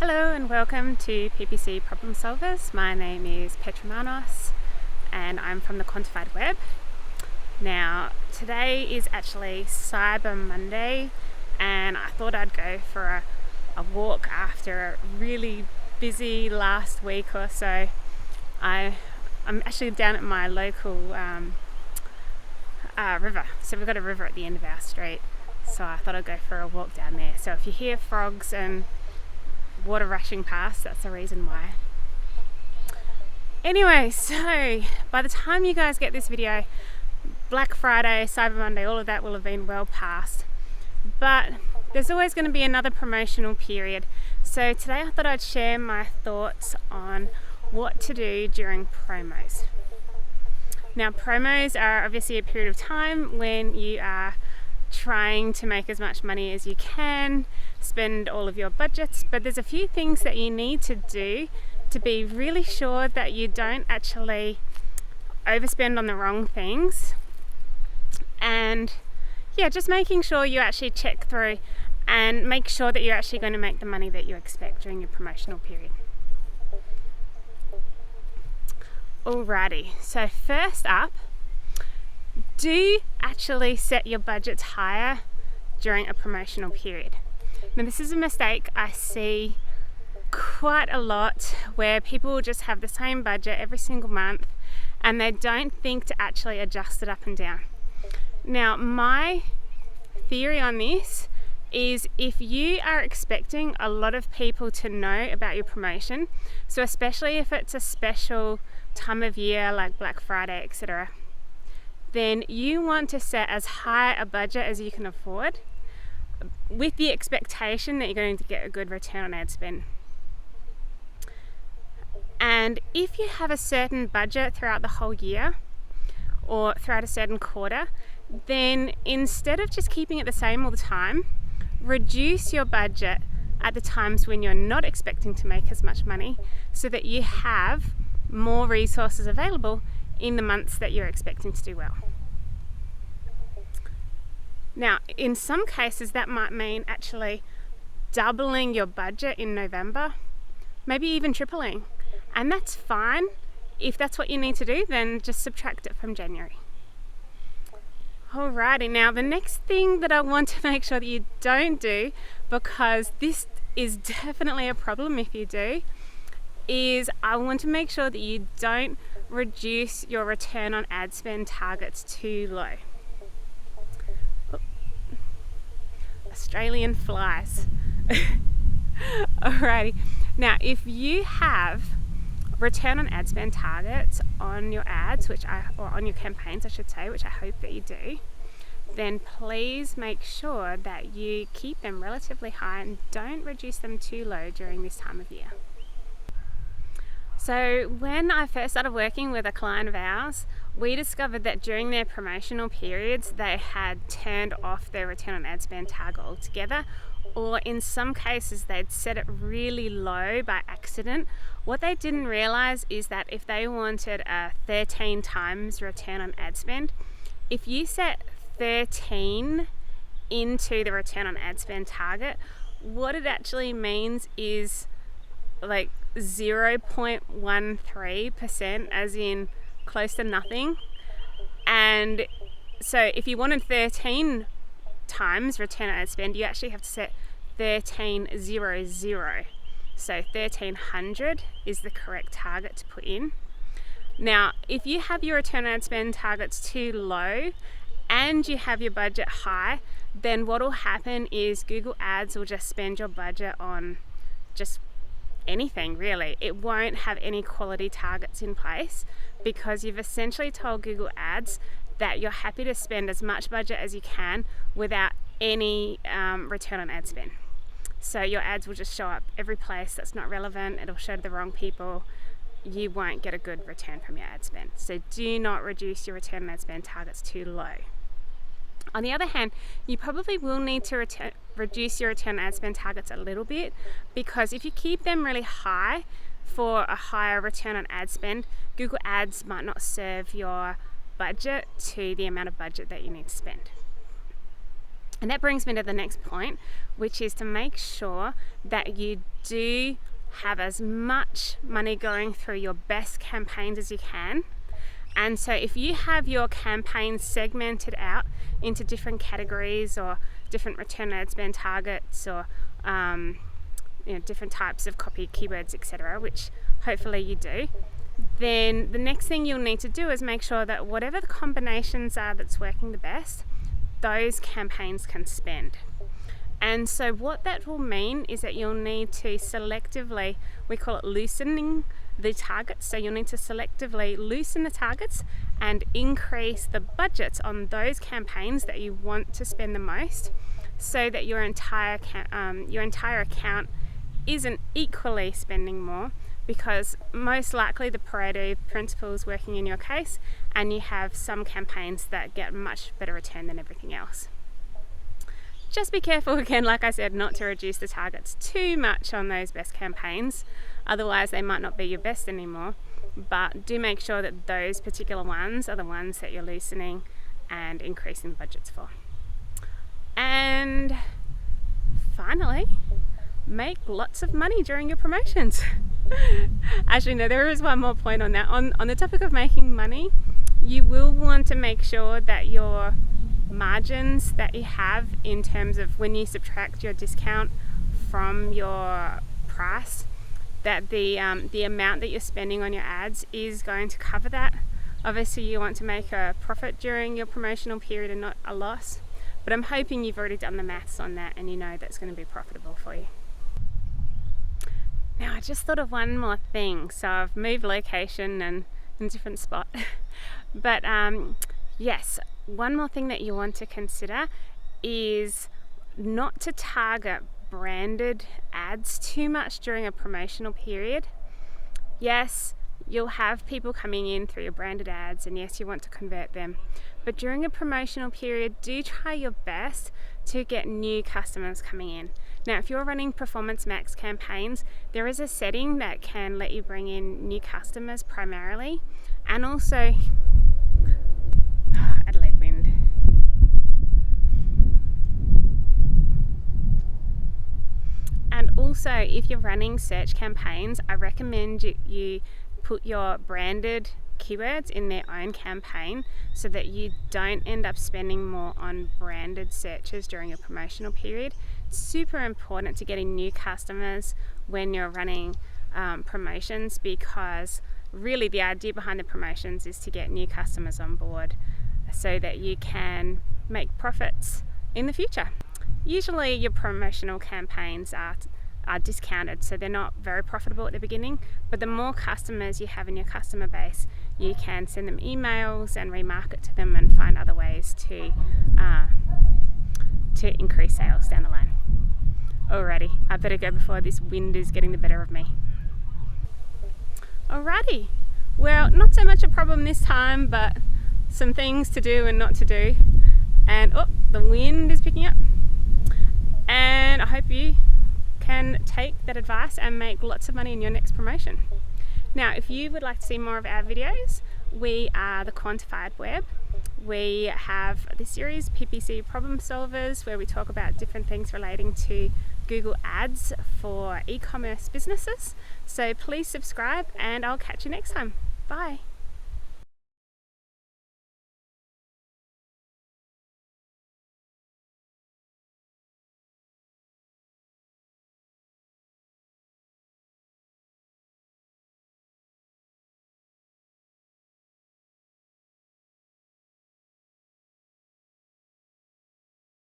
Hello and welcome to PPC Problem Solvers. My name is Petra Manos and I'm from the Quantified Web. Now today is actually Cyber Monday and I thought I'd go for a walk after a really busy last week or so. I'm actually down at my local river. So we've got a river at the end of our street, so I thought I'd go for a walk down there. So if you hear frogs and water rushing past, that's the reason why. Anyway, so by the time you guys get this video, Black Friday, Cyber Monday, all of that will have been well past. But there's always going to be another promotional period. So today I thought I'd share my thoughts on what to do during promos. Now, promos are obviously a period of time when you are trying to make as much money as you can, spend all of your budgets, but there's a few things that you need to do to be really sure that you don't actually overspend on the wrong things. And yeah, just making sure you actually check through and make sure that you're actually going to make the money that you expect during your promotional period. Alrighty, so first up, do actually set your budgets higher during a promotional period. Now, this is a mistake I see quite a lot where people will just have the same budget every single month and they don't think to actually adjust it up and down. Now, my theory on this is if you are expecting a lot of people to know about your promotion, so especially if it's a special time of year like Black Friday, etc., then you want to set as high a budget as you can afford with the expectation that you're going to get a good return on ad spend. And if you have a certain budget throughout the whole year or throughout a certain quarter, then instead of just keeping it the same all the time, reduce your budget at the times when you're not expecting to make as much money so that you have more resources available in the months that you're expecting to do well. Now, in some cases that might mean actually doubling your budget in November, maybe even tripling, and that's fine. If that's what you need to do, then just subtract it from January. Alrighty, now the next thing that I want to make sure that you don't do, because this is definitely a problem if you do, is I want to make sure that you don't reduce your return on ad spend targets too low. Australian flies. Alrighty, now if you have return on ad spend targets on your ads, or on your campaigns I should say, which I hope that you do, then please make sure that you keep them relatively high and don't reduce them too low during this time of year. So when I first started working with a client of ours, we discovered that during their promotional periods, they had turned off their return on ad spend target altogether, or in some cases they'd set it really low by accident. What they didn't realize is that if they wanted a 13 times return on ad spend, if you set 13 into the return on ad spend target, what it actually means is like 0.13%, as in close to nothing. And so if you wanted 13 times return on ad spend, you actually have to set 1300. So 1300 is the correct target to put in. Now, if you have your return on ad spend targets too low and you have your budget high, then what will happen is Google Ads will just spend your budget on just anything really. It won't have any quality targets in place because you've essentially told Google Ads that you're happy to spend as much budget as you can without any return on ad spend. So your ads will just show up every place that's not relevant. It'll show to the wrong people. You won't get a good return from your ad spend. So do not reduce your return on ad spend targets too low. On the other hand, you probably will need to reduce your return on ad spend targets a little bit, because if you keep them really high for a higher return on ad spend, Google Ads might not serve your budget to the amount of budget that you need to spend. And that brings me to the next point, which is to make sure that you do have as much money going through your best campaigns as you can. And so if you have your campaigns segmented out into different categories or different return on ad spend targets, or different types of copy, keywords, etc., which hopefully you do, then the next thing you'll need to do is make sure that whatever the combinations are that's working the best, those campaigns can spend. And so what that will mean is that you'll need to selectively, we call it loosening the targets. So you'll need to selectively loosen the targets and increase the budgets on those campaigns that you want to spend the most, so that your entire account isn't equally spending more, because most likely the Pareto principle is working in your case and you have some campaigns that get much better return than everything else. Just be careful again, like I said, not to reduce the targets too much on those best campaigns, otherwise they might not be your best anymore. But do make sure that those particular ones are the ones that you're loosening and increasing the budgets for. And finally, make lots of money during your promotions. Actually, no, there is one more point on that. On the topic of making money, you will want to make sure that your margins that you have, in terms of when you subtract your discount from your price, that the amount that you're spending on your ads is going to cover that. Obviously you want to make a profit during your promotional period and not a loss, but I'm hoping you've already done the maths on that and you know that's going to be profitable for you. Now I just thought of one more thing. So I've moved location and in a different spot but yes, one more thing that you want to consider is not to target branded ads too much during a promotional period. Yes, you'll have people coming in through your branded ads, and yes, you want to convert them, but during a promotional period, do try your best to get new customers coming in. Now, if you're running Performance Max campaigns, there is a setting that can let you bring in new customers primarily, and also Adelaide wind. And also, if you're running search campaigns, I recommend you put your branded keywords in their own campaign so that you don't end up spending more on branded searches during a promotional period. It's super important to getting new customers when you're running promotions, because really the idea behind the promotions is to get new customers on board so that you can make profits in the future. Usually your promotional campaigns are discounted, so they're not very profitable at the beginning, but the more customers you have in your customer base, you can send them emails and remarket to them and find other ways to increase sales down the line. Alrighty, I better go before this wind is getting the better of me. Alrighty, well, not so much a problem this time, but some things to do and not to do. And the wind is picking up. And I hope you can take that advice and make lots of money in your next promotion. Now, if you would like to see more of our videos, we are the Quantified Web. We have this series, PPC Problem Solvers, where we talk about different things relating to Google Ads for e-commerce businesses. So please subscribe and I'll catch you next time. Bye.